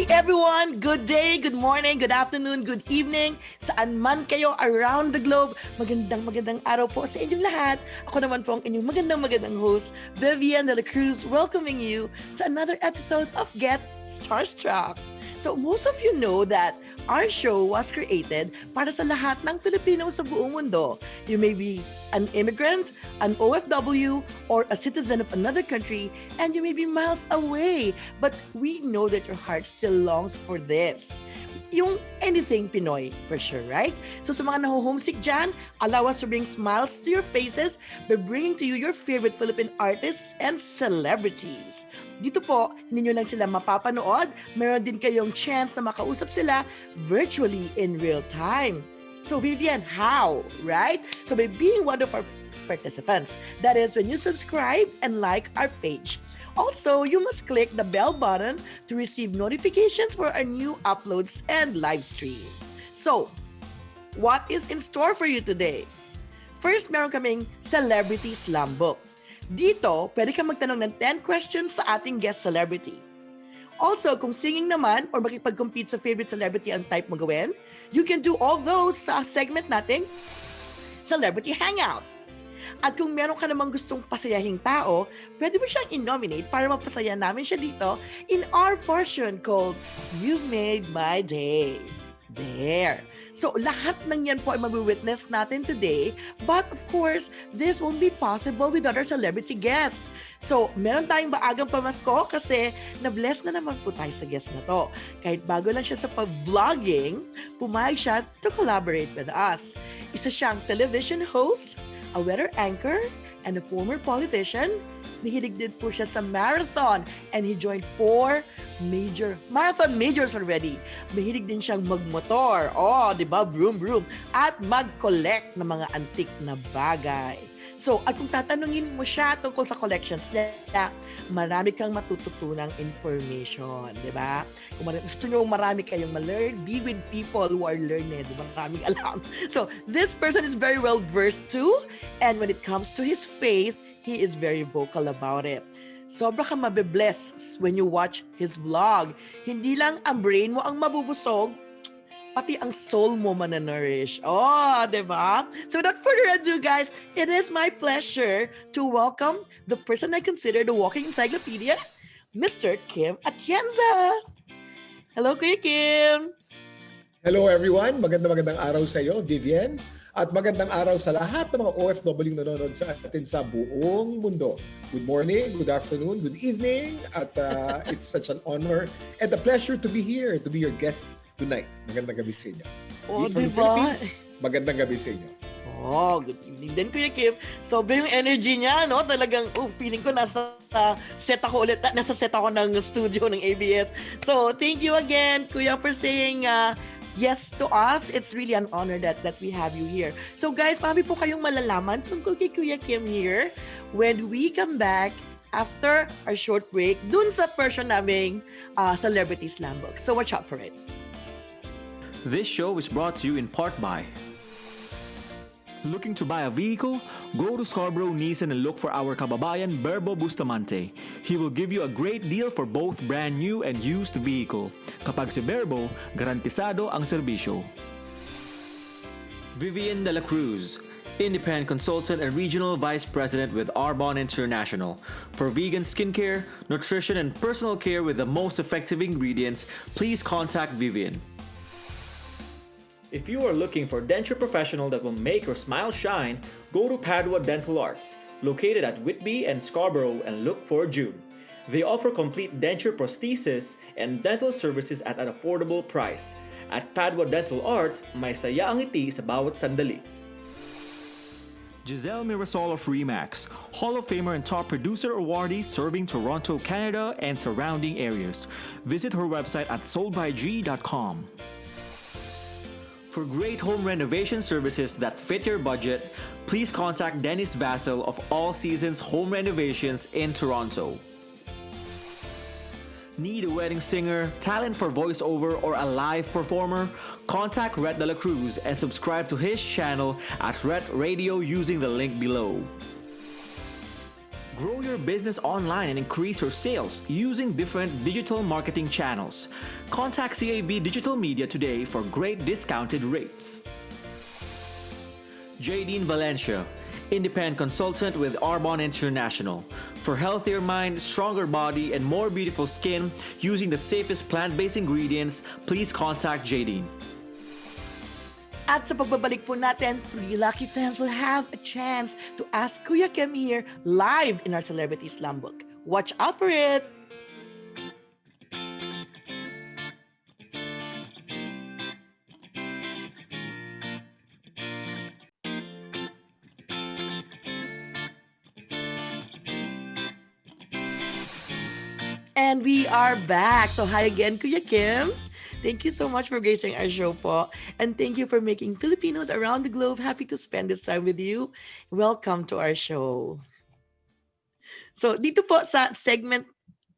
everyone! Good day, good morning, good afternoon, good evening. Saan man kayo around the globe, magandang araw po sa inyong lahat. Ako naman po ang inyong magandang host, Vivian de la Cruz, welcoming you to another episode of Get Starstruck. So most of you know that our show was created para sa lahat ng Filipino sa buong mundo. You may be an immigrant, an OFW, or a citizen of another country, and you may be miles away. But we know that your heart still longs for this. Yung anything Pinoy, for sure, right? So sa mga naho-homesick dyan, allow us to bring smiles to your faces by bringing to you your favorite Philippine artists and celebrities. Dito po, ninyo lang sila mapapanood. Meron din kayong chance na makausap sila virtually in real time. So Vivian, how? Right? So by being one of our participants, that is when you subscribe and like our page. Also, you must click the bell button to receive notifications for our new uploads and live streams. So, what is in store for you today? First, meron kaming Celebrity Slam Book. Dito, pwede kang magtanong ng 10 questions sa ating guest celebrity. Also, kung singing naman or makipag-compete sa favorite celebrity ang type mo gawin, you can do all those sa segment nating Celebrity Hangout. At kung meron ka namang gustong pasayahing tao, pwede mo siyang i-nominate para mapasaya namin siya dito in our portion called You've Made My Day. There. So, lahat ng yan po ay mag-witness natin today. But of course, this won't be possible without our celebrity guests. So, meron tayong baagang pamasko kasi na-bless na naman po tayo sa guest na to. Kahit bago lang siya sa pag-vlogging, pumayag siya to collaborate with us. Isa siyang television host, a weather anchor, and a former politician. Mahilig din po siya sa marathon and he joined 4 marathon majors already. Mahilig din siyang magmotor. Oh, di ba? Vroom, vroom. At mag-collect ng mga antique na bagay. So, at kung tatanungin mo siya tungkol sa collections niya, marami kang matututunang information, di ba? Kung gusto nyo marami kayong ma-learn, be with people who are learned, di ba? Maraming alam. So, this person is very well versed too, and when it comes to his faith, he is very vocal about it. Sobra ka mabibless when you watch his vlog. Hindi lang ang brain mo ang mabubusog, pati ang soul mo mananourish. Oh, diba? So without further ado, guys, it is my pleasure to welcome the person I consider the walking encyclopedia, Mr. Kim Atienza. Hello, Kuya Kim. Hello everyone, magandang araw sa iyo, Vivian. At magandang araw sa lahat ng mga OFW nanonood sa atin sa buong mundo. Good morning, good afternoon, good evening. At it's such an honor and a pleasure to be here, to be your guest tonight. Magandang gabi sa inyo. Oh, diba? Magandang gabi sa inyo. Oh, good evening din, Kuya Kim. Sobra yung energy niya, no? Talagang, feeling ko nasa set ako ulit. Nasa set ako ng studio ng ABS. So, thank you again, Kuya, for saying yes to us. It's really an honor that we have you here. So, guys, marami po kayong malalaman tungkol kay Kuya Kim here when we come back after our short break dun sa version naming Celebrity Slam Book. So, watch out for it. This show is brought to you in part by Looking to buy a vehicle? Go to Scarborough Nissan and look for our kababayan Berbo Bustamante. He will give you a great deal for both brand new and used vehicle. Kapag si Berbo, garantisado ang serbisyo. Vivian de la Cruz, Independent Consultant and Regional Vice President with Arbonne International. For vegan skincare, nutrition, and personal care with the most effective ingredients, please contact Vivian. If you are looking for a denture professional that will make your smile shine, go to Padua Dental Arts, located at Whitby and Scarborough, and look for June. They offer complete denture prosthesis and dental services at an affordable price. At Padua Dental Arts, may saya ang ngiti sa bawat sandali. Giselle Mirasol of Remax, Hall of Famer and top producer awardee serving Toronto, Canada and surrounding areas. Visit her website at soldbyg.com. For great home renovation services that fit your budget, please contact Dennis Vassell of All Seasons Home Renovations in Toronto. Need a wedding singer, talent for voiceover, or a live performer? Contact Red de la Cruz and subscribe to his channel at Red Radio using the link below. Grow your business online and increase your sales using different digital marketing channels. Contact CAV Digital Media today for great discounted rates. Jadine Valencia, independent consultant with Arbonne International. For healthier mind, stronger body, and more beautiful skin using the safest plant-based ingredients, please contact Jadine. At sa pagbabalik po natin, 3 lucky fans will have a chance to ask Kuya Kim here live in our Celebrity Slam Book. Watch out for it! And we are back. So hi again, Kuya Kim. Thank you so much for gracing our show po. And thank you for making Filipinos around the globe happy to spend this time with you. Welcome to our show. So dito po sa segment,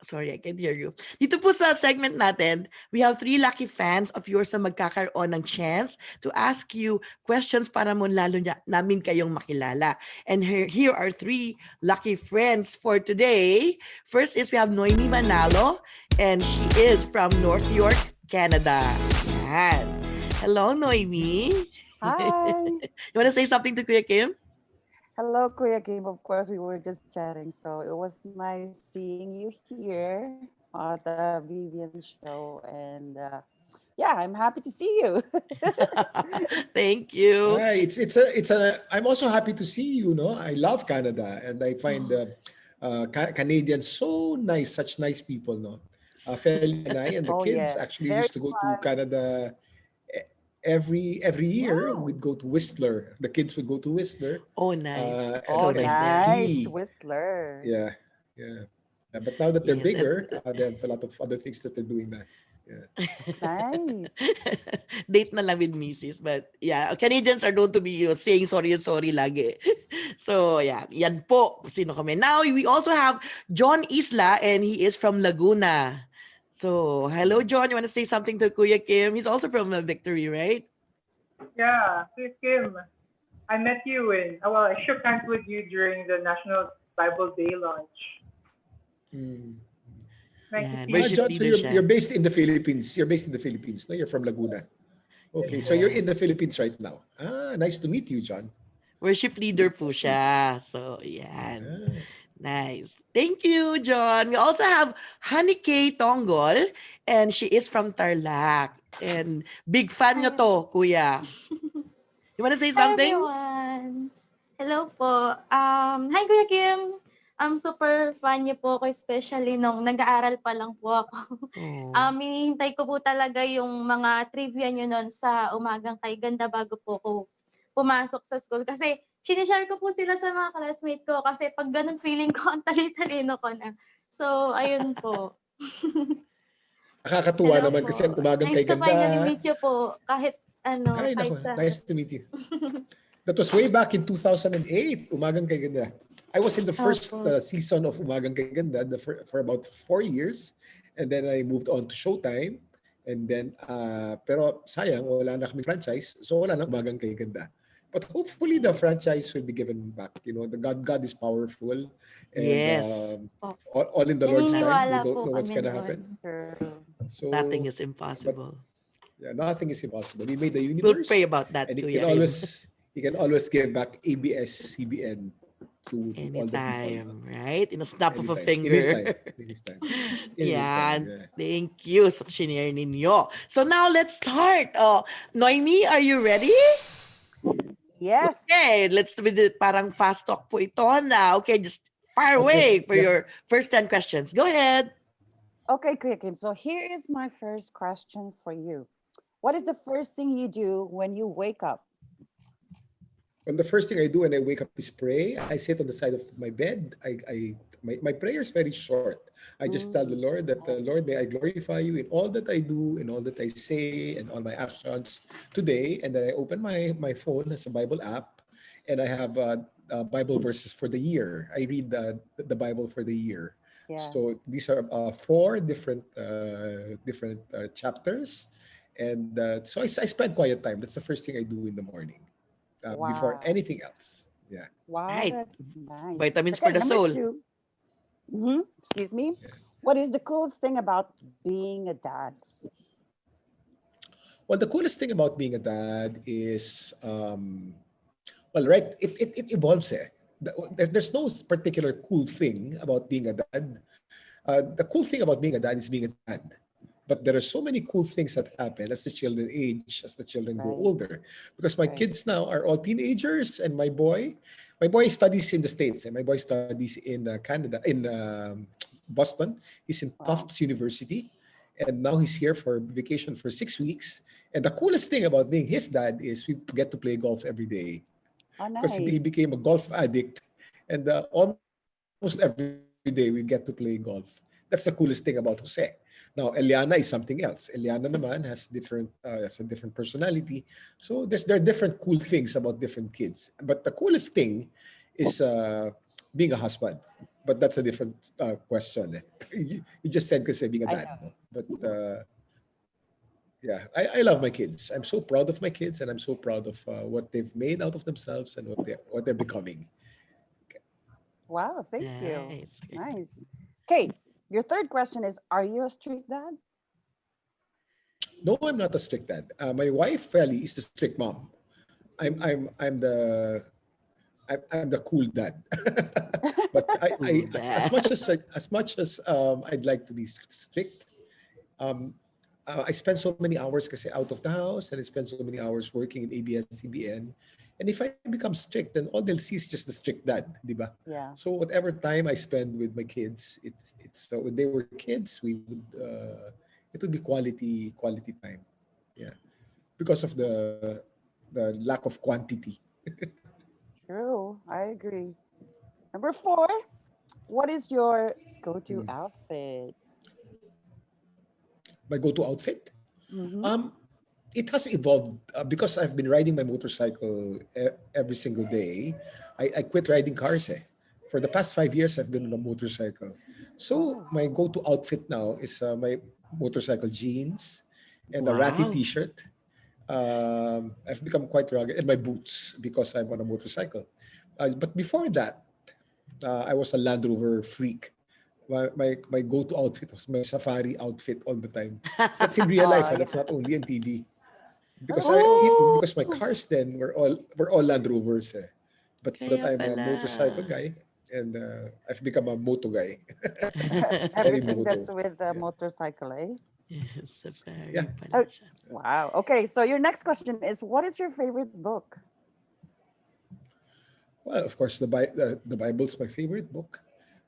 sorry, I can't hear you. Dito po sa segment natin, we have 3 lucky fans of yours na magkakaroon ng chance to ask you questions para mo lalo namin kayong makilala. And here are 3 lucky friends for today. First is we have Noemi Manalo, and she is from North York, Canada. Yan. Hello, Noemi. Hi. You want to say something to Kuya Kim? Hello, Kuya Kim. Of course, we were just chatting, so it was nice seeing you here at the Vivian show, and yeah, I'm happy to see you. Thank you. Hi, I'm also happy to see you. No, I love Canada, and I find Canadians so nice, such nice people. No, Feli and I and the Oh kids yes, actually very used to go to fun. Canada every year. Wow. We'd go to Whistler. The kids would go to Whistler. Oh, nice. Oh, So And nice there. nice, ski. Whistler. Yeah, yeah. But now that they're Yes, bigger, they have a lot of other things that they're doing now. Yeah. Nice. Date na lang with Mrs. But yeah, Canadians are known to be saying sorry and sorry lagi. So yeah, yan po. Sino kami. Now, we also have John Isla, and he is from Laguna. So, hello, John. You want to say something to Kuya Kim? He's also from Victory, right? Yeah, Sis Kim, I met you I shook hands with you during the National Bible Day launch. Mm. Nice Yan, to see worship you. John, so leader siya. you're based in the Philippines. You're based in the Philippines. No, you're from Laguna. Okay, so you're in the Philippines right now. Nice to meet you, John. Worship leader po siya. So, yan. Ah. Nice. Thank you, John. We also have Honey K. Tonggol, and she is from Tarlac. And big fan nyo to, Kuya. You want to say Hi something? everyone! Hello po. Hi Kuya Kim! Super fan niyo po ako, especially nung nag-aaral pa lang po ako. Oh. Hinihintay ko po talaga yung mga trivia niyo noon sa umagang kay ganda bago po ako pumasok sa school. Kasi sinishare ko po sila sa mga classmate ko kasi pag ganun feeling ko, ang tali-talino ko na. So, ayun po. Nakakatuwa Hello naman po. kasi ang umagang kay Nice to finally ganda. meet you po kahit Ay, kahit nako, sa... nice to meet you. That was way back in 2008, Umagang Kay Ganda. I was in the first Opo. season of Umagang Kay Ganda for about 4 years. And then I moved on to Showtime. And then, pero sayang, wala na kaming franchise. So wala na Umagang Kay Ganda. But hopefully the franchise will be given back. You know, the God is powerful. And Yes. all in the Lord's time. We Naniniwala don't po know what's kami gonna doon. happen. True. So Nothing is impossible. yeah, nothing is impossible. We made the We'll universe. pray about that, And Kuya. you can always give back ABS-CBN to all the people. Anytime, right? In a snap of a Anytime. finger. In his time. In his time. In his time, Yan. yeah. Thank you sa shinare ninyo. So now let's start. Noemi, are you ready? Yes. Okay, let's do it. Parang fast talk po ito na. Okay, just fire away for your first 10 questions. Go ahead. Okay, Kuya Kim. So here is my first question for you. What is the first thing you do when you wake up? Well, the first thing I do when I wake up is pray. I sit on the side of my bed. My prayer is very short. I just tell the Lord that, Lord, may I glorify you in all that I do, in all that I say, and all my actions today. And then I open my phone as a Bible app, and I have Bible verses for the year. I read the Bible for the year. Yeah. So these are 4 different chapters, and so I spend quiet time. That's the first thing I do in the morning before Wow. anything else. Yeah. Wow, Right. that's nice. Vitamins for the number soul. 2. Excuse me. What is the coolest thing about being a dad? Well, the coolest thing about being a dad is, well, right, it evolves. Eh. There's no particular cool thing about being a dad. The cool thing about being a dad is being a dad. But there are so many cool things that happen as the children age, as the children grow Right. older. Because my Right. kids now are all teenagers, and my boy studies in the States, and my boy studies in Canada, in Boston. He's in Wow. Tufts University, and now he's here for vacation for 6 weeks. And the coolest thing about being his dad is we get to play golf every day Oh, because he nice. became a golf addict, and almost every day we get to play golf. That's the coolest thing about Jose. Now, Eliana is something else. Eliana naman has a different personality. So there are different cool things about different kids. But the coolest thing is being a husband. But that's a different question. Eh. You just said kasi being a I dad. know. No? But yeah, I love my kids. I'm so proud of my kids, and I'm so proud of what they've made out of themselves and what they're becoming. Wow, thank you. Nice. Okay. Nice. Okay, your third question is, are you a strict dad? No, I'm not a strict dad. My wife Feli is the strict mom. I'm I'm the cool dad. But Cool as dad. much as I'd like to be strict, um, I spend so many hours kasi out of the house, and I spend so many hours working in ABS-CBN. And if I become strict, then all they'll see is just the strict dad, di ba? Yeah. So whatever time I spend with my kids, it's when they were kids, it would be quality time. Yeah, because of the lack of quantity. True. I agree. Number four, what is your go-to Mm. outfit? My go-to outfit. Mm-hmm. Um, it has evolved because I've been riding my motorcycle every single day. I quit riding cars. Eh. For the past 5 years, I've been on a motorcycle. So Oh, my go-to outfit now is my motorcycle jeans and a ratty Wow. T-shirt. I've become quite rugged, and my boots because I'm on a motorcycle. But before that, I was a Land Rover freak. My go-to outfit was my safari outfit all the time. That's in real life, oh and that's yeah. not only on TV. Because Oh, because my cars then were all Land Rovers. Eh. But kaya I'm a pala. motorcycle guy, and I've become a moto guy. Very Everything that's moto. with a Yeah. motorcycle, eh? Yes, Yeah. safari pala Oh, siya. wow. Okay, so your next question is, what is your favorite book? Well, of course, the Bible's my favorite book.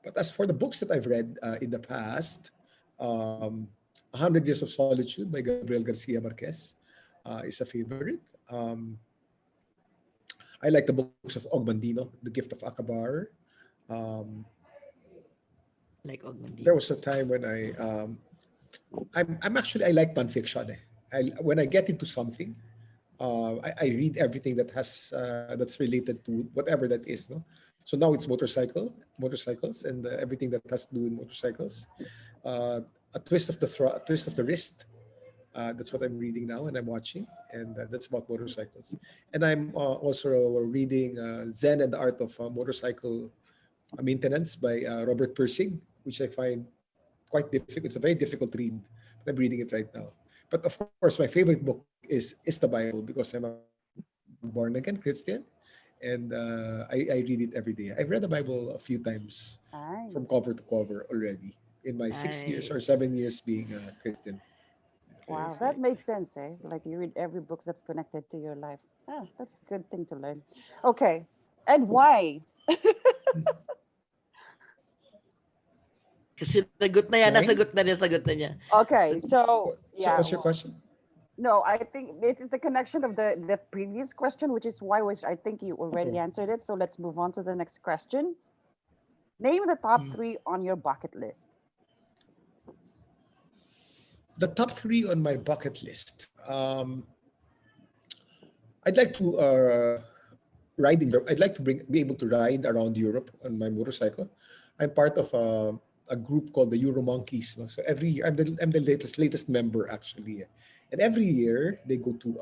But as for the books that I've read in the past, um, 100 Years of Solitude by Gabriel Garcia Marquez is a favorite. I like the books of Ogmandino, The Gift of Akabar. Um, Like there Ogmandino. was a time when I'm actually I like nonfiction. Eh. When I get into something, I read everything that's related to whatever that is. No, so now it's motorcycles, and everything that has to do with motorcycles. Uh, a twist of the wrist. That's what I'm reading now, and I'm watching, and that's about motorcycles. And I'm also reading Zen and the Art of Motorcycle Maintenance by Robert Persing, which I find quite difficult. It's a very difficult read. I'm reading it right now. But of course, my favorite book is the Bible because I'm a born again Christian, and I read it every day. I've read the Bible a few times from Nice. cover to cover already in my 6 years or Nice. 7 years being a Christian. Wow, that Perfect. makes sense, eh? Like you read every book that's connected to your life. Ah, that's a good thing to learn. Okay. And why? Kasi nagot na yan, Why? nasagot na niya. Okay, So, so So yeah, what's your question? no, I think it is the connection of the previous question, which is why, which I think you already Oh, answered it. So let's move on to the next question. Name the top three on your bucket list. the top three on my bucket list. I'd like to ride in Europe. I'd like to be able to ride around Europe on my motorcycle. I'm part of a group called the Euro Monkeys. No? So every year, I'm the latest member actually, and every year they go to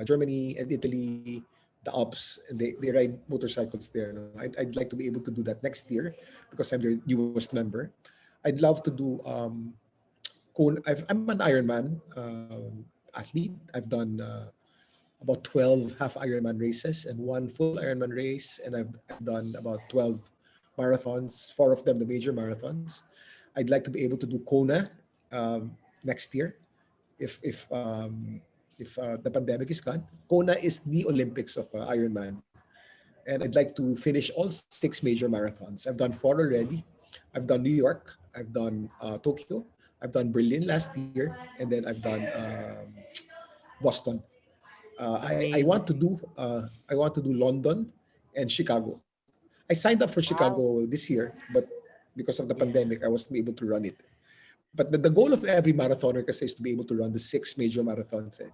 Germany and Italy the Alps, and they ride motorcycles there. No? I'd like to be able to do that next year because I'm their newest member. I'd love to do I'm an Ironman athlete. I've done about 12 half Ironman races and one full Ironman race, and I've done about 12 marathons, four of them the major marathons. I'd like to be able to do Kona next year if the pandemic is gone. Kona is the Olympics of Ironman, and I'd like to finish all six major marathons. I've done four already. I've done New York. I've done Tokyo. I've done Berlin last year, and then I've done Boston. Amazing. I want to do London and Chicago. I signed up for Wow. Chicago this year, but because of the Yeah. pandemic, I wasn't able to run it. But the goal of every marathoner kasi is to be able to run the six major marathons. Eh.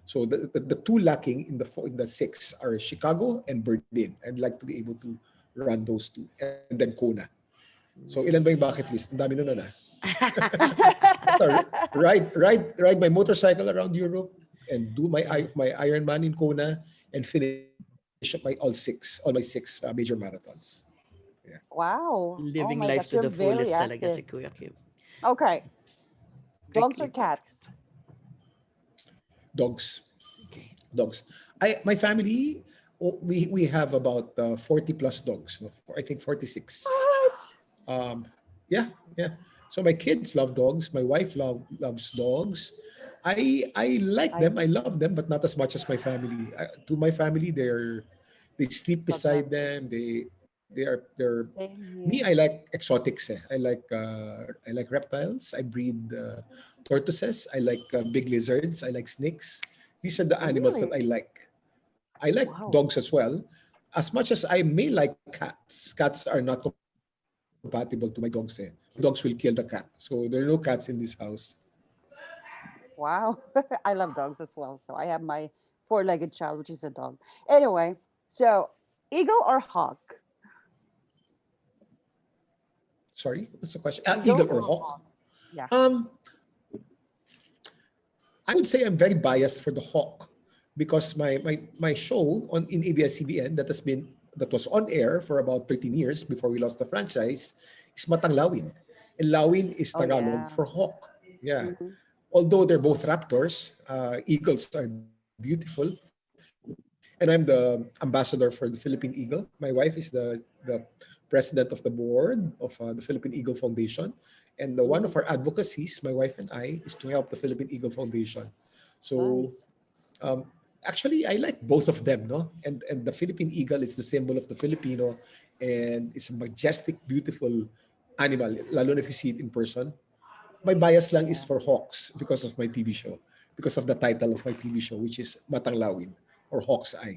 So the two lacking in the six are Chicago and Berlin. I'd like to be able to run those two, and then Kona. So ilan ba yung bucket list? Ang dami nun na. Basta ride my motorcycle around Europe and do my Ironman in Kona and finish up my six major marathons. Yeah. Wow. Oh Living my life gosh, to you're the very fullest talaga active. si Kuya Kim. Okay. Dogs or Okay. cats? Dogs. Okay. Dogs. My family, we have about 40 plus dogs. No? I think 46. What? Um, yeah, yeah. So my kids love dogs. My wife loves dogs. I like I them. I do love too. them, but not as much as my family. To my family, they sleep Dog beside them. lovers. They're Same me. here. I like exotics. Eh. I like reptiles. I breed tortoises. I like big lizards. I like snakes. These are the animals that Really? I like. I like Wow. dogs as well. As much as I may like cats, cats are not compatible to my dogs. Eh. My dogs will kill the cat. So there are no cats in this house. Wow. I love dogs as well. So I have my four-legged child, which is a dog. Anyway, so eagle or hawk? Sorry, what's the question? Eagle Eagle or or hawk? hawk? Yeah. Um, I would say I'm very biased for the hawk because my show on in ABS-CBN that was on air for about 13 years before we lost the franchise is Matang Lawin. And Lawin is Oh Tagalog yeah. for hawk. Yeah. Mhm. Although they're both raptors, eagles are beautiful. And I'm the ambassador for the Philippine Eagle. My wife is the president of the board of the Philippine Eagle Foundation. And one of our Mhm. advocacies, my wife and I, is to help the Philippine Eagle Foundation. So Nice. um, actually, I like both of them, no? And the Philippine eagle is the symbol of the Filipino, and it's a majestic, beautiful animal, lalo na if you see it in person. My bias lang is Yeah. for hawks because of my TV show, because of the title of my TV show, which is Matanglawin or Hawk's Eye.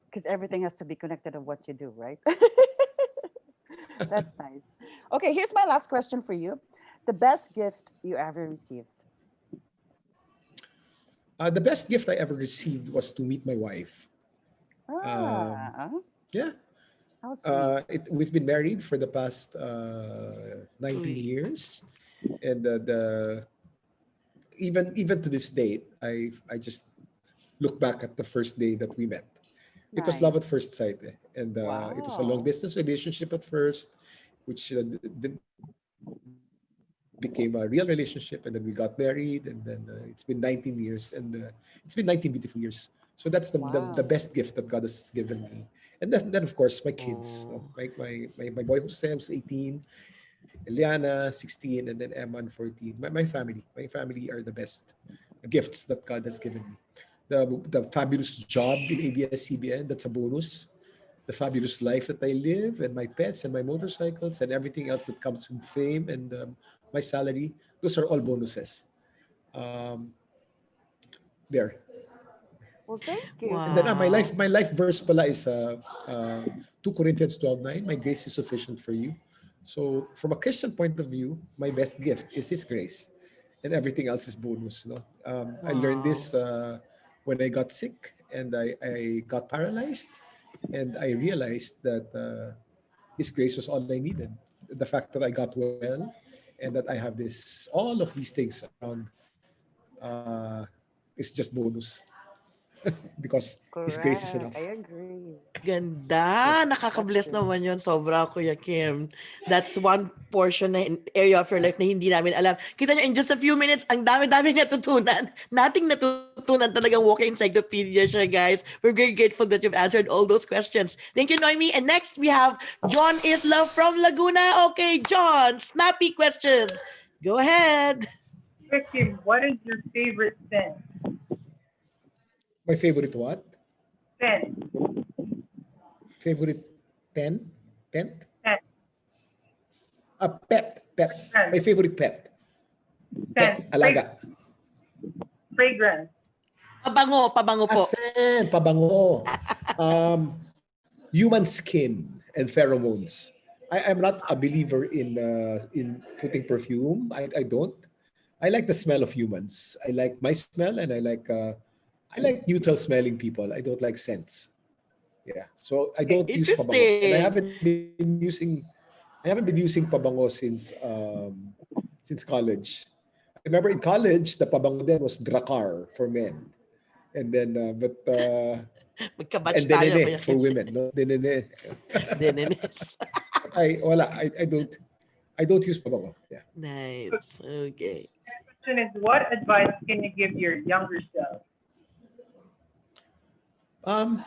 Because everything has to be connected of what you do, right? That's nice. Okay, here's my last question for you. The best gift you ever received. The best gift I ever received was to meet my wife. Um, Ah, yeah, how sweet. we've been married for the past 19 Uy. years, and even to this date, I just look back at the first day that we met. It was love Nice. at first sight, eh. And it was a long Wow. distance relationship at first, which became a real relationship, and then we got married, and then it's been 19 years, and it's been 19 beautiful years. So that's the best gift that God Wow. has given me. And then of course my kids, no? Oh. My boy Jose was 18, Eliana 16, and then Emma 14. My family are the best gifts that God has given me. The fabulous job in ABS-CBN, that's a bonus. The fabulous life that I live, and my pets and my motorcycles and everything else that comes with fame and my salary, those are all bonuses. Um, there. Well, thank you And for then Wow. my life verse pala is 2 Corinthians 12:9. My grace is sufficient for you. So from a Christian point of view, my best gift is His grace, and everything else is bonus. No, I learned Wow. this when I got sick and I got paralyzed, and I realized that His grace was all I needed. The fact that I got well, and that I have all of these things around, uh, is just bonus. because His grace is Correct. enough. I agree. Ganda! That's Nakaka-bless true. naman yun. Sobra, Kuya Kim. That's one portion na area of your life na hindi namin alam. Kita nyo, in just a few minutes, ang dami-dami natutunan. Nating natutunan talagang walking encyclopedia siya, guys. We're very grateful that you've answered all those questions. Thank you, Noemi. And next, we have John Isla from Laguna. Okay, John, snappy questions. Go ahead. Kuya Kim, what is your favorite scent? My favorite what? Scent. Favorite tent? Tent? Scent. A pet. Pet. Scent. My favorite pet. Scent. Pet. Alaga. Fragrance. Pabango po. Asen. Pabango. Human skin and pheromones. I'm not a believer in putting perfume. I don't. I like the smell of humans. I like my smell, and I like neutral smelling people. I don't like scents. Yeah. So I don't use pabango, and Interesting. I haven't been using pabango since college. I remember in college, the pabango then was Dracar for men, and then Magkabatch and tayo, denene Kuya for Kim. women. No, denene. Dinenes. I don't use pabango. Yeah. Nice. Okay. Question is, what advice can you give your younger self? Um,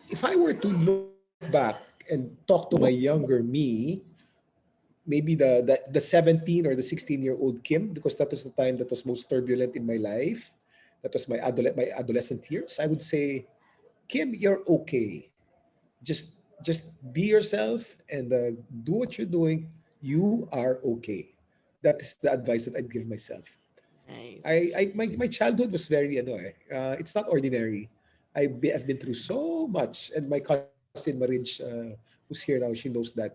if I were to look back and talk to my younger me, maybe the 17 or the 16-year-old Kim, because that was the time that was most turbulent in my life. That was my adolescent years. I would say, Kim, you're okay. Just be yourself and do what you're doing. You are okay. That is the advice that I'd give myself. Nice. My childhood was very it's not ordinary. I've been through so much, and my cousin Marinch, who's here now, she knows that.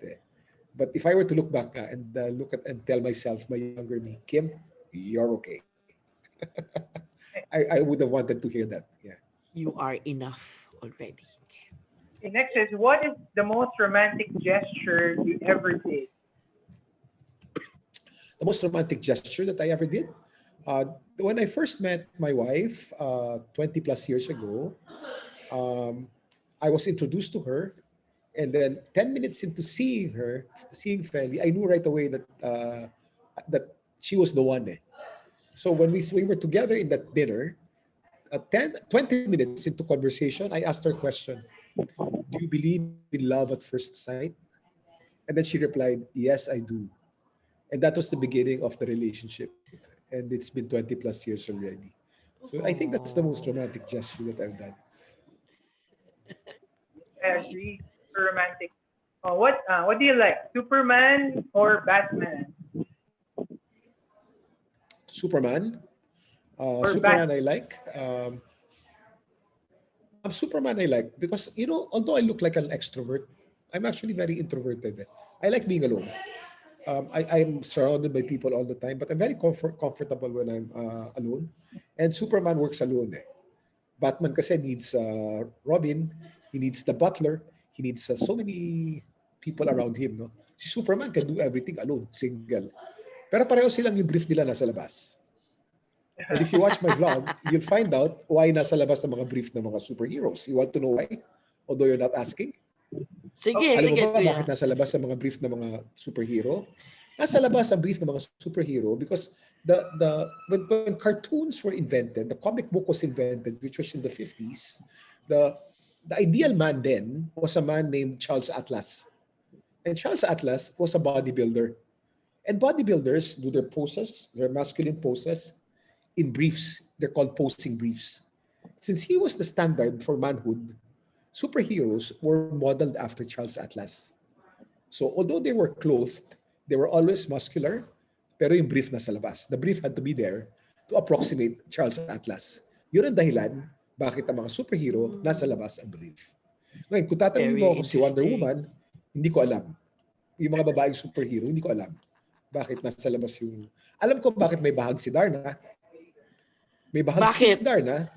But if I were to look back and look at and tell myself, my younger me, Kim, you're okay. I would have wanted to hear that. Yeah. You are enough already. Okay, next is, what is the most romantic gesture you ever did? The most romantic gesture that I ever did, when I first met my wife 20 plus years ago, um, I was introduced to her, and then 10 minutes into seeing Feli, I knew right away that she was the one. So when we were together in that dinner, 20 minutes into conversation, I asked her a question: "Do you believe in love at first sight?" And then she replied, "Yes, I do." And that was the beginning of the relationship. And it's been 20 plus years already. So I think that's the most Oh, romantic gesture that I've done. I sweet. agree. Super romantic. What do you like? Superman or Batman? Superman. Or Superman I like. Superman I like because, although I look like an extrovert, I'm actually very introverted. I like being alone. I'm surrounded by people all the time, but I'm very comfortable when I'm alone. And Superman works alone. Batman kasi needs Robin, he needs the butler, he needs so many people around him. No? Si Superman can do everything alone, single. Pero pareho silang yung brief nila nasa labas. And if you watch my vlog, you'll find out why nasa labas ng mga brief ng mga superheroes. You want to know why? Although you're not asking. Sige, Alam mo sige, ba bakit Kuya. nasa labas ng mga brief ng mga superhero? Nasa labas ang brief ng mga superhero because when cartoons were invented, the comic book was invented, which was in the 50s, the ideal man then was a man named Charles Atlas. And Charles Atlas was a bodybuilder. And bodybuilders do their poses, their masculine poses, in briefs. They're called posing briefs. Since he was the standard for manhood, superheroes were modeled after Charles Atlas. So although they were clothed, they were always muscular, pero yung brief nasa labas. The brief had to be there to approximate Charles Atlas. Yun ang dahilan bakit ang mga superhero nasa labas ang brief. Ngayon, kung tatanungin Very mo ako si Wonder interesting. Woman, hindi ko alam. Yung mga babaeng superhero, hindi ko alam. Bakit nasa labas yung... Alam ko bakit may bahag si Darna. May bahag si Bakit? Darna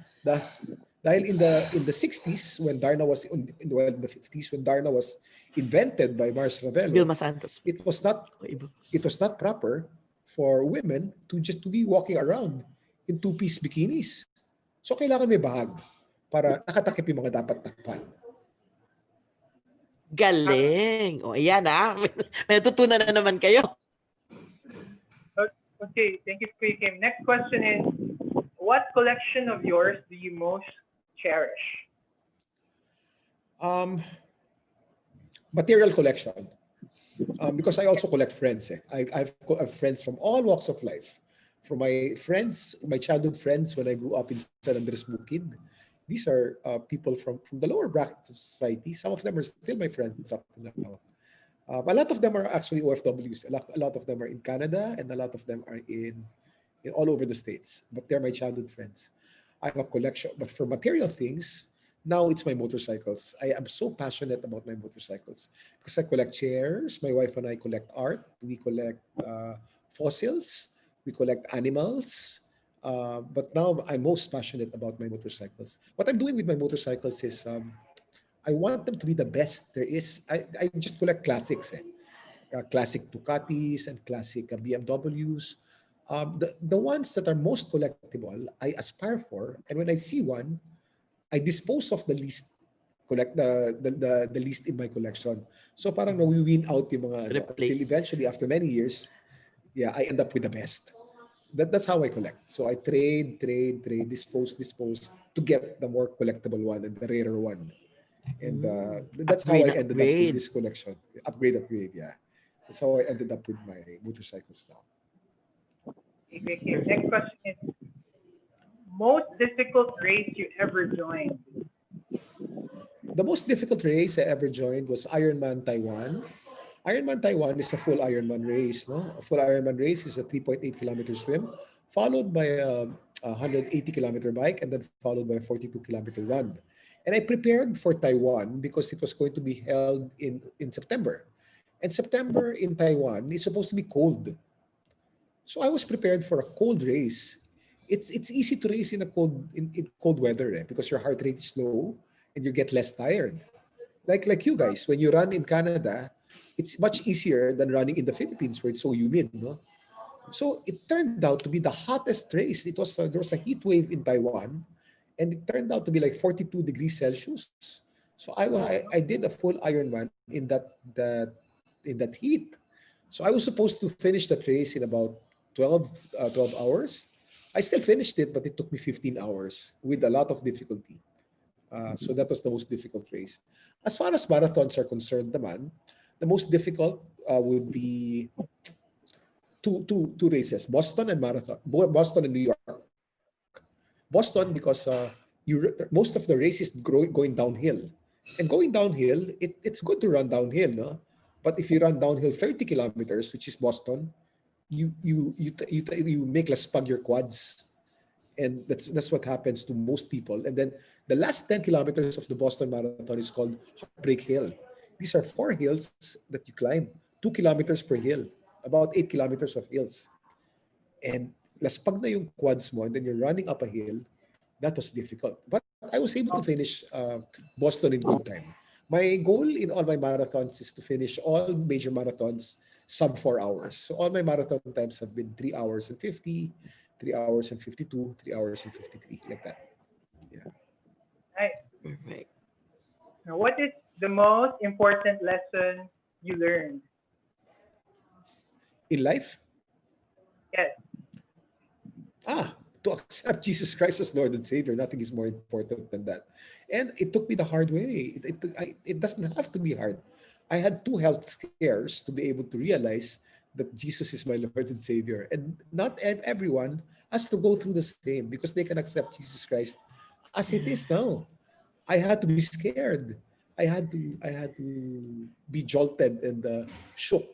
dahil in the 60s when Darna was in the 50s when Darna was invented by Mars Ravello, Vilma Santos. it was not O iba. it was not proper for women to be walking around in two-piece bikinis. So kailangan may bahag para nakatakip yung mga dapat takpan. Galing. O, ayan May natutunan na naman kayo. Okay, thank you, Kuya Kim. Next question is, what collection of yours do you most cherish? Material collection. Because I also collect friends. I have friends from all walks of life. From my friends, my childhood friends when I grew up in San Andres Bukid. These are people from the lower brackets of society. Some of them are still my friends up to now. A lot of them are actually OFWs. A lot of them are in Canada, and a lot of them are in all over the States. But they're my childhood friends. I have a collection. But for material things, now it's my motorcycles. I am so passionate about my motorcycles because I collect chairs. My wife and I collect art. We collect fossils. We collect animals. But now I'm most passionate about my motorcycles. What I'm doing with my motorcycles is I want them to be the best there is. I just collect classics. Classic Ducatis and classic BMWs. The ones that are most collectible, I aspire for. And when I see one, I dispose of the least the least in my collection. So parang nawi-win out yung mga until Replace. eventually after many years, yeah, I end up with the best. That's how I collect. So I trade, dispose to get the more collectible one and the rarer one. And that's how I ended up with Upgrade. this collection. Upgrade, yeah. That's how I ended up with my motorcycles now. Okay, Kim. Next question is, most difficult race you ever joined? The most difficult race I ever joined was Man Taiwan. Man Taiwan is a full Ironman race. No, a full Ironman race is a 3.8 kilometer swim, followed by a 180 kilometer bike, and then followed by a 42 kilometer run. And I prepared for Taiwan because it was going to be held in September. And September in Taiwan is supposed to be cold. So I was prepared for a cold race. It's easy to race in a in cold weather because your heart rate is low and you get less tired. Like you guys, when you run in Canada, it's much easier than running in the Philippines where it's so humid, no? So it turned out to be the hottest race. There was a heat wave in Taiwan, and it turned out to be like 42 degrees Celsius. So I did a full Ironman in that heat. So I was supposed to finish that race in about 12 hours. I still finished it, but it took me 15 hours with a lot of difficulty. So that was the most difficult race. As far as marathons are concerned, naman, the most difficult would be two races: Boston and Boston and New York. Boston because most of the race is going downhill, and going downhill, it's good to run downhill, no? But if you run downhill 30 kilometers, which is Boston, you make laspag your quads, and that's what happens to most people. And then the last 10 kilometers of the Boston Marathon is called Heartbreak Hill. These are 4 hills that you climb, 2 kilometers per hill, about 8 kilometers of hills. And laspag na yung quads mo, and then you're running up a hill. That was difficult. But I was able to finish Boston in good time. My goal in all my marathons is to finish all major marathons sub 4 hours. So all my marathon times have been 3 hours and 50, 3 hours and 52, 3 hours and 53, like that. Yeah. Right. Perfect. Now, what is the most important lesson you learned? In life, Yes. to accept Jesus Christ as Lord and Savior, nothing is more important than that. And it took me the hard way. It doesn't have to be hard. I had 2 health scares to be able to realize that Jesus is my Lord and Savior. And not everyone has to go through the same because they can accept Jesus Christ as it is now. I had to be scared. I had to be jolted and shook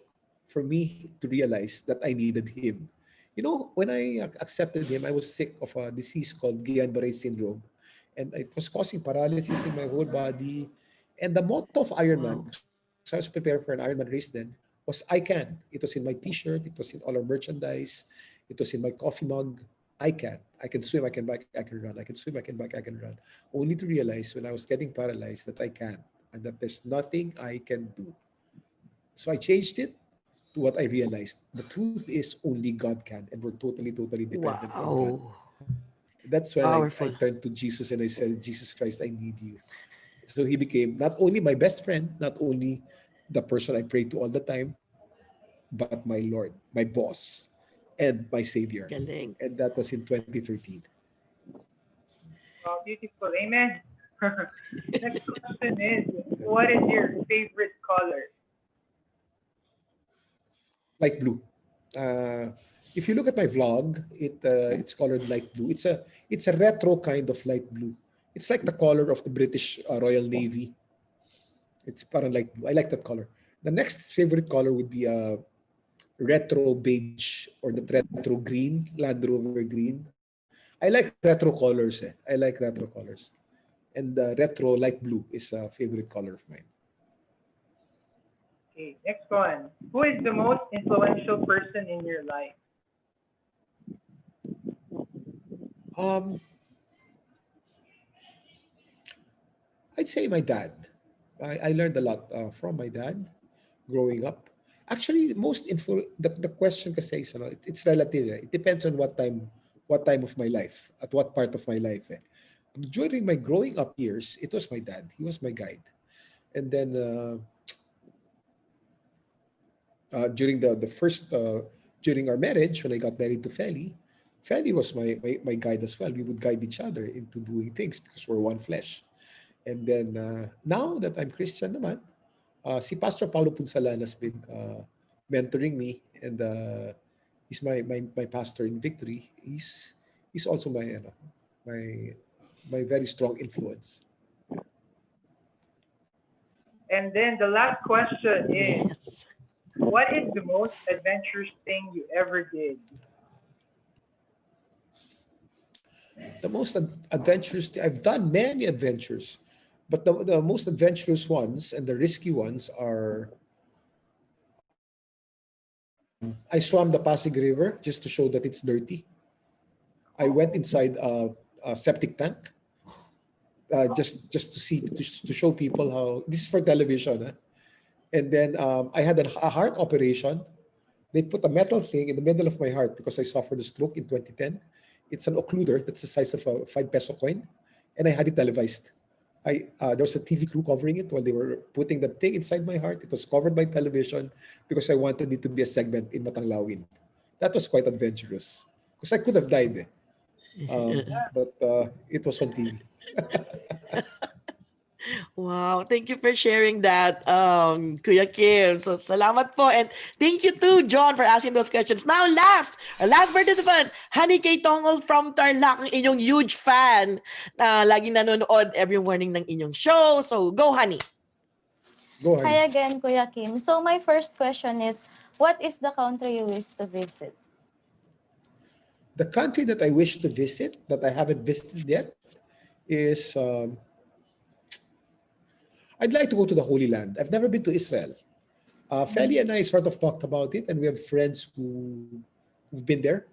for me to realize that I needed Him. You know, when I accepted Him, I was sick of a disease called Guillain-Barré syndrome, and it was causing paralysis in my whole body. And the motto of Ironman, Wow. because I was preparing for an Ironman race then, was "I can." It was in my T-shirt. It was in all our merchandise. It was in my coffee mug. I can. I can swim. I can bike. I can run. I can swim. I can bike. I can run. Only to realize when I was getting paralyzed that I can, and that there's nothing I can do. So I changed it to what I realized. The truth is only God can, and we're totally, totally dependent on God. Wow. That's when I Powerful. turned to Jesus and I said, Jesus Christ, I need you. So he became not only my best friend, not only the person I pray to all the time, but my Lord, my boss, and my Savior. Galing. And that was in 2013. Wow, beautiful. Amen. Next question is, what is your favorite color? Light blue. Uh, if you look at my vlog, it's colored light blue. It's a retro kind of light blue. It's like the color of the British Royal Navy. It's parang light blue. I like that color. The next favorite color would be retro beige or the retro green, Land Rover green. I like retro colors. I like retro colors. And retro light blue is a favorite color of mine. Okay, next one. Who is the most influential person in your life? Um, I'd say my dad. I learned a lot from my dad growing up. Actually, the question kasi is, it's relative. It depends on what time of my life, at what part of my life. During my growing up years, it was my dad. He was my guide. And then during the first during our marriage, when I got married to Feli was my guide as well. We would guide each other into doing things because we're one flesh. And then now that I'm Christian naman, si Pastor Paulo Punsalan has been mentoring me, and he's my pastor in Victory. He's also my my very strong influence. And then the last question is, Yes. what is the most adventurous thing you ever did? The most adventurous, I've done many adventures, but the most adventurous ones and the risky ones are I swam the Pasig River just to show that it's dirty. I went inside a septic tank just to see to show people how this is for television. And then I had a heart operation. They put a metal thing in the middle of my heart because I suffered a stroke in 2010. It's an occluder that's the size of a 5 peso coin, and I had it televised. There was a TV crew covering it while they were putting the thing inside my heart. It was covered by television because I wanted it to be a segment in Matanglawin. That was quite adventurous because I could have died, but it was on TV. Wow, thank you for sharing that, Kuya Kim. So, salamat po. And thank you too, John, for asking those questions. Now, our last participant, Honey K. Tongol from Tarlac, ang inyong huge fan na laging nanonood every morning ng inyong show. So, go, Honey. Go Hi ahead. again, Kuya Kim. So my first question is, what is the country you wish to visit? The country that I wish to visit that I haven't visited yet is I'd like to go to the Holy Land. I've never been to Israel. Feli and I sort of talked about it, and we have friends who've been there,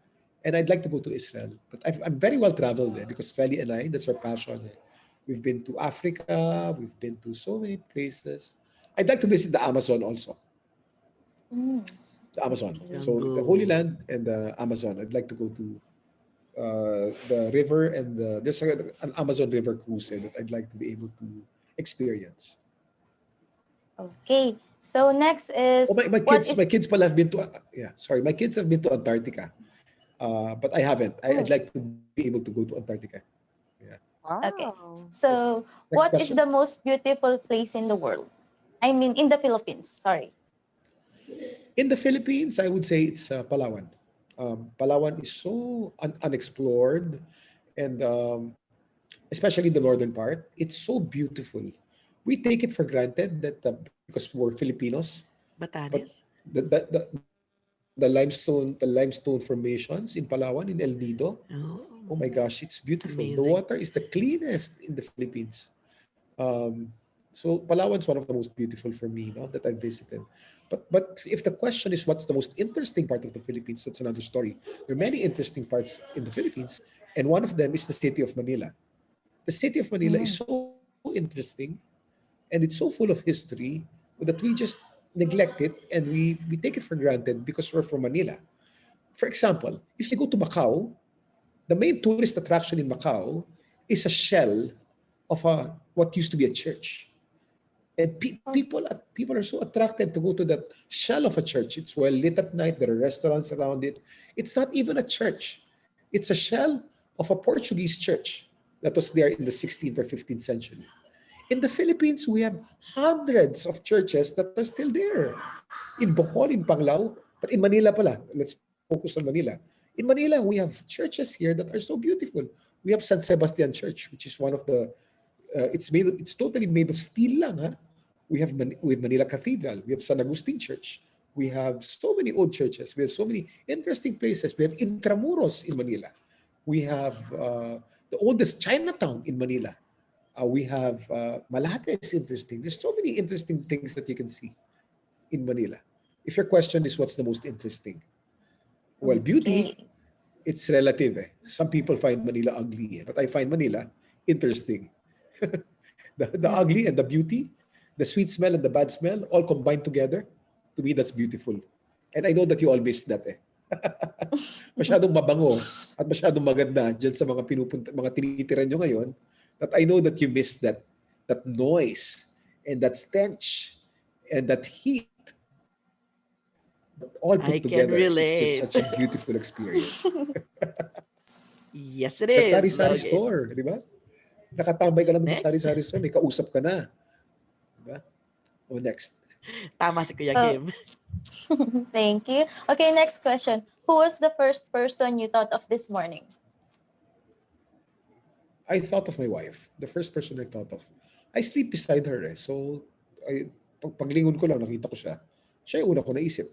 and I'd like to go to Israel. But I'm very well traveled there because Feli and I, that's our passion. We've been to Africa, we've been to so many places. I'd like to visit the Amazon also. Mm. The Amazon. Okay. So the Holy Land and the Amazon. I'd like to go to the river, and there's an Amazon River cruise that I'd like to be able to experience. Okay. So next is, Oh, my what kids, is my kids pala have been to my kids have been to Antarctica, but I haven't. I'd like to be able to go to Antarctica. Yeah. okay? Wow. So Next what is question. the most beautiful place in the world? I mean, in the Philippines. Sorry. In the Philippines, I would say it's Palawan. Palawan is so unexplored, and especially the northern part, it's so beautiful. We take it for granted that because we're Filipinos, but Batanes? the limestone formations in Palawan, in El Nido, Oh, oh my gosh, it's beautiful. The amazing. water is the cleanest in the Philippines. Um, so Palawan's one of the most beautiful for me, no, that I've visited. But if the question is what's the most interesting part of the Philippines, that's another story. There are many interesting parts in the Philippines, and one of them is the city of Manila. The city of Manila is Mm. so interesting, and it's so full of history that we just neglect it, and we take it for granted because we're from Manila. For example, if you go to Macau, the main tourist attraction in Macau is a shell of what used to be a church. And people are so attracted to go to that shell of a church. It's well lit at night. There are restaurants around it. It's not even a church. It's a shell of a Portuguese church that was there in the 16th or 15th century. In the Philippines, we have hundreds of churches that are still there. In Bohol, in Panglao, but in Manila pala. Let's focus on Manila. In Manila, we have churches here that are so beautiful. We have San Sebastian Church, which is one of the it's totally made of steel lang, ha? We have with Manila Cathedral, we have San Agustin Church, we have so many old churches, we have so many interesting places. We have Intramuros in Manila, we have the oldest Chinatown in Manila, we have Malate is interesting. There's so many interesting things that you can see in Manila. If your question is what's the most interesting, well, beauty, Okay. it's relative. Some people find Manila ugly, but I find Manila interesting. The ugly and the beauty, the sweet smell and the bad smell, all combined together, to me, that's beautiful. And I know that you all missed that eh. Masyadong mabango at masyadong maganda dyan sa mga tinitiran nyo ngayon, that I know that you missed that noise and that stench and that heat. But all I put can together, it's just relate. such a beautiful experience. Yes, it The is. sari-sari Okay. store, di ba? Nakatambay ka lang sa Next. sari-sari store, may kausap ka na. Di ba? O next. Tama si Kuya Oh, Kim. thank you. Okay, next question. Who was the first person you thought of this morning? I thought of my wife. The first person I thought of. I sleep beside her eh. So, paglingon ko lang, nakita ko siya. Siya yung una ko naisip.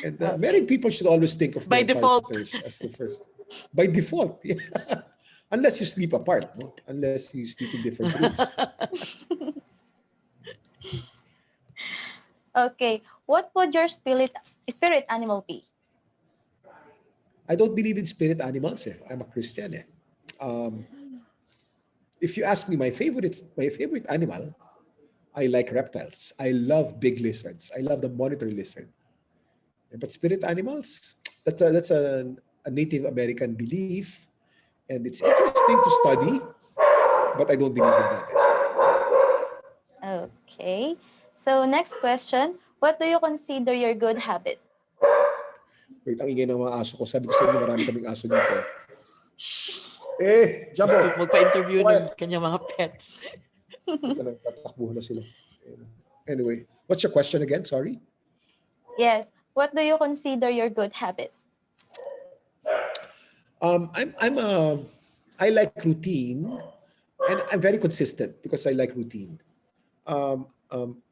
And married Okay. people should always think of By their default. partners as the first. By default, yeah. Unless you sleep apart, no? Unless you sleep in different rooms. Okay. What would your spirit animal be? I don't believe in spirit animals eh. I'm a Christian eh. If you ask me my favorite animal, I like reptiles. I love big lizards. I love the monitor lizard. But spirit animals, that's a Native American belief, and it's interesting to study, but I don't believe in that. Okay. So next question. What do you consider your good habit? Wait, ang ingay ng mga aso ko. Sabi ko sa inyo, marami kaming aso dito. Shh! Jumbo! Gusto magpa-interview ng Quiet! kanyang mga pets. Tatakbuhan na sila. Anyway, what's your question again? Sorry? Yes. What do you consider your good habit? I like routine, and I'm very consistent because I like routine. Um, um,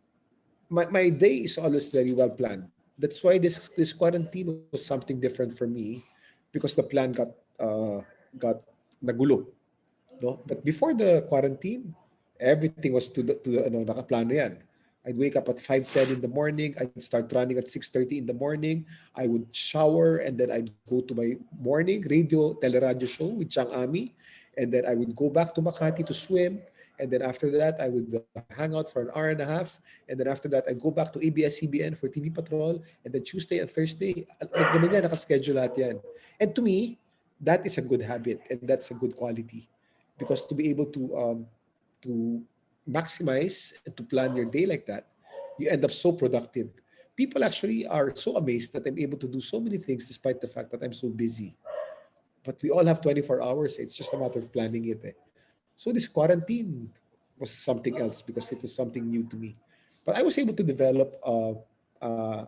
my day is always very well planned. That's why this quarantine was something different for me, because the plan got nagulo. No, but before the quarantine, everything was to the nakaplano yan. I'd wake up at 5:10 in the morning. I'd start running at 6:30 in the morning. I would shower, and then I'd go to my morning teleradio show with Chang Ami. And then I would go back to Makati to swim. And then after that, I would hang out for an hour and a half. And then after that, I'd go back to ABS-CBN for TV Patrol. And then Tuesday and Thursday, ganun yan, nakaschedule lahat yan. And to me, that is a good habit, and that's a good quality. Because to be able to maximize and to plan your day like that, you end up so productive. People actually are so amazed that I'm able to do so many things despite the fact that I'm so busy. But we all have 24 hours. It's just a matter of planning it. Eh. So this quarantine was something else because it was something new to me. But I was able to develop a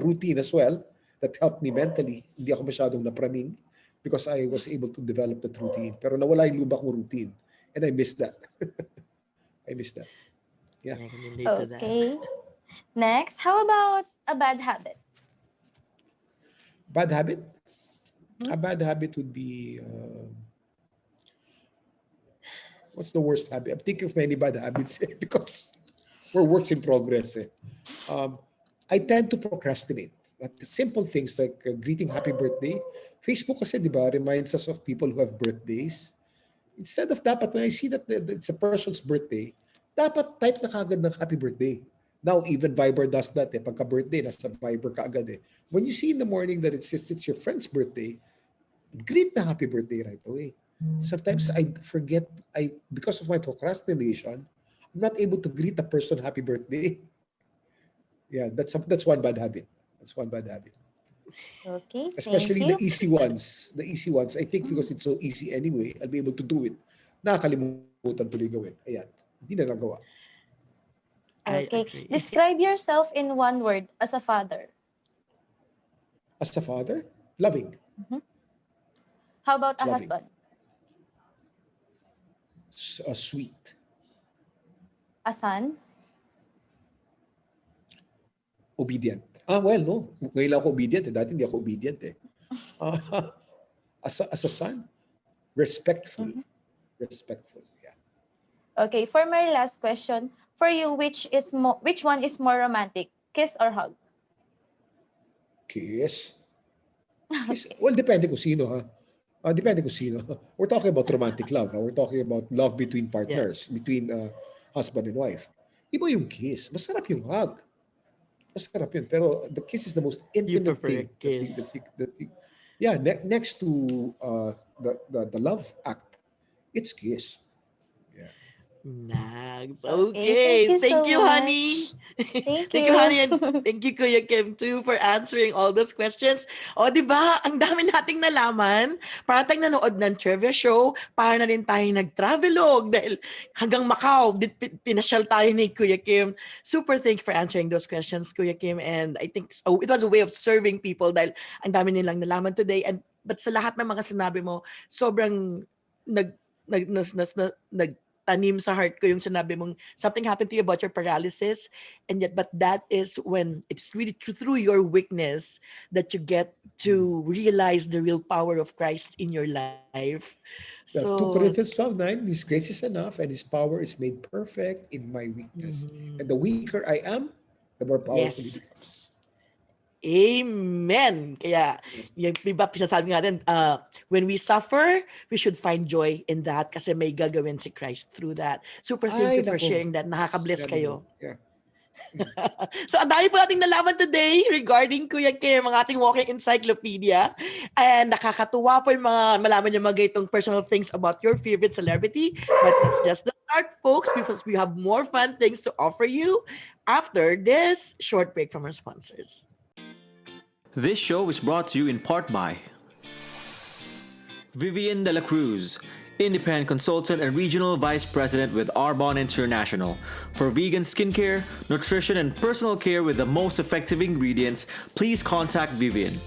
routine as well that helped me mentally. Hindi ako masyadong napraming because I was able to develop that routine. Pero nawala yung lubak kong routine. And I missed that. I missed that. Yeah. I can relate to that. Okay. Next, how about a bad habit? Bad habit? A bad habit would be... what's the worst habit? I'm thinking of many bad habits because we're works in progress. I tend to procrastinate. But the simple things like greeting happy birthday. Facebook kasi, di ba, reminds us of people who have birthdays. Instead of dapat, when I see that it's a person's birthday, dapat type na kagad ng happy birthday. Now, even Viber does that. Pagka-birthday, nasa Viber ka agad. When you see in the morning that it's your friend's birthday, greet the happy birthday right away. Sometimes I forget, because of my procrastination, I'm not able to greet a person happy birthday. Yeah, that's one bad habit. That's one bad habit. Okay, thank Especially the you. easy ones. The easy ones, I think because it's so easy anyway, I'll be able to do it. Nakakalimutan tuloy gawin. Ayan, hindi na nagawa. I Okay. agree. Describe yourself in one word as a father. As a father, loving. How about a Loving. husband? Sweet. A son? Obedient. Well, no. Ngayon lang ako obedient. Dati hindi ako obedient eh. Ah, as a son, respectful. Respectful, yeah. Okay, for my last question, for you, which one is more romantic? Kiss or hug? Kiss. Kiss. Okay. Well, depende kung sino ha. Depende kung sino. We're talking about romantic love. Ha? We're talking about love between partners, between husband and wife. Iba yung kiss. Masarap yung hug. Masarap yun. Pero the kiss is the most You intimate prefer a thing. kiss. Yeah, next to the love act, it's kiss. Yeah. Nags. Okay, Okay. thank you Thank so you, honey. much. Thank Thank you, you. honey. And thank you, Kuya Kim, too, for answering all those questions. O, di ba? Ang dami nating nalaman. Para tayong nanood ng trivia show, para na rin tayo nag-travelog dahil hanggang Macau, pinasyal tayo ni Kuya Kim. Super thank you for answering those questions, Kuya Kim. And I think it was a way of serving people dahil ang dami nilang nalaman today. But sa lahat ng mga sinabi mo, sobrang nagtanim sa heart ko yung sinabi mong something happened to you about your paralysis, and yet but that is when it's really through your weakness that you get to realize the real power of Christ in your life. Yeah, 2 So Corinthians 12:9, His grace is enough and His power is made perfect in my weakness. And the weaker I am, the more powerful He yes. becomes. Amen. Kaya, yung iba pinasabi nga din, when we suffer, we should find joy in that kasi may gagawin si Christ through that. Super thank Ay, you for nako. sharing that. Nakaka-bless Yeah, kayo. yeah. So, ang dami po nating nalaman today regarding Kuya Kim, ang ating walking encyclopedia. And nakakatuwa po yung mga malaman yung mga itong personal things about your favorite celebrity. But that's just the start, folks, because we have more fun things to offer you after this short break from our sponsors. This show is brought to you in part by Vivian De La Cruz, Independent Consultant and Regional Vice President with Arbonne International. For vegan skincare, nutrition, and personal care with the most effective ingredients, please contact Vivian.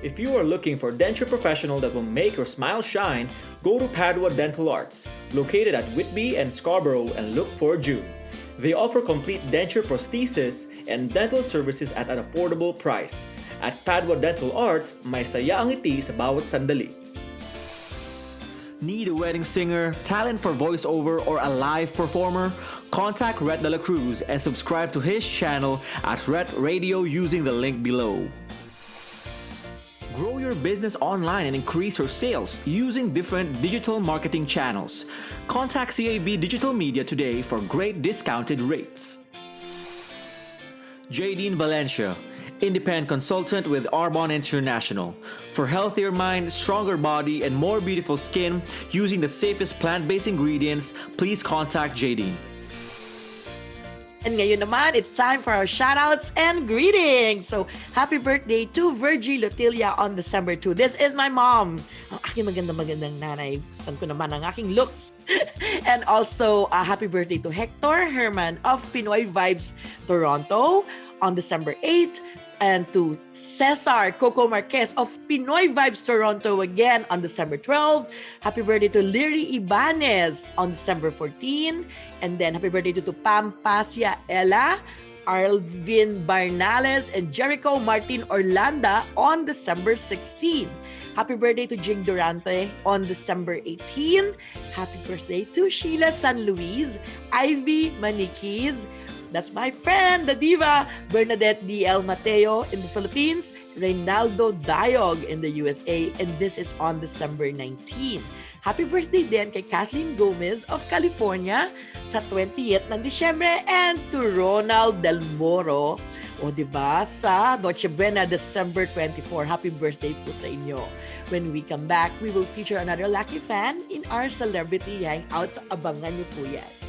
If you are looking for a denture professional that will make your smile shine, go to Padua Dental Arts, located at Whitby and Scarborough, and look for June. They offer complete denture prosthesis and dental services at an affordable price. At Padua Dental Arts, may saya ang ngiti sa bawat sandali. Need a wedding singer, talent for voiceover, or a live performer? Contact Rhett De La Cruz and subscribe to his channel at Rhett Radio using the link below. Grow your business online and increase your sales using different digital marketing channels. Contact CAV Digital Media today for great discounted rates. Jadine Valencia, Independent Consultant with Arbonne International. For healthier mind, stronger body, and more beautiful skin using the safest plant-based ingredients, please contact Jadine. And ngayon naman, it's time for our shoutouts and greetings. So, happy birthday to Virgie Lotilia on December 2. This is my mom. Ang aking magandang nanay. Saan ko naman ang aking looks. And also, happy birthday to Hector Herman of Pinoy Vibes Toronto on December 8. And to Cesar Coco Marquez of Pinoy Vibes Toronto again on December 12. Happy birthday to Leary Ibanez on December 14. And then happy birthday to Pam Pasia Ella, Alvin Barnales, and Jericho Martin Orlanda on December 16. Happy birthday to Jing Durante on December 18. Happy birthday to Sheila San Luis, Ivy Maniquis, that's my friend, the diva, Bernadette D.L. Mateo in the Philippines, Reynaldo Diog in the USA, and this is on December 19. Happy birthday din kay Kathleen Gomez of California sa 20th ng Disyembre, and to Ronald Del Moro O diba, sa Noche Buena, December 24. Happy birthday po sa inyo. When we come back, we will feature another lucky fan in our Celebrity Hangout. So abangan niyo po yan.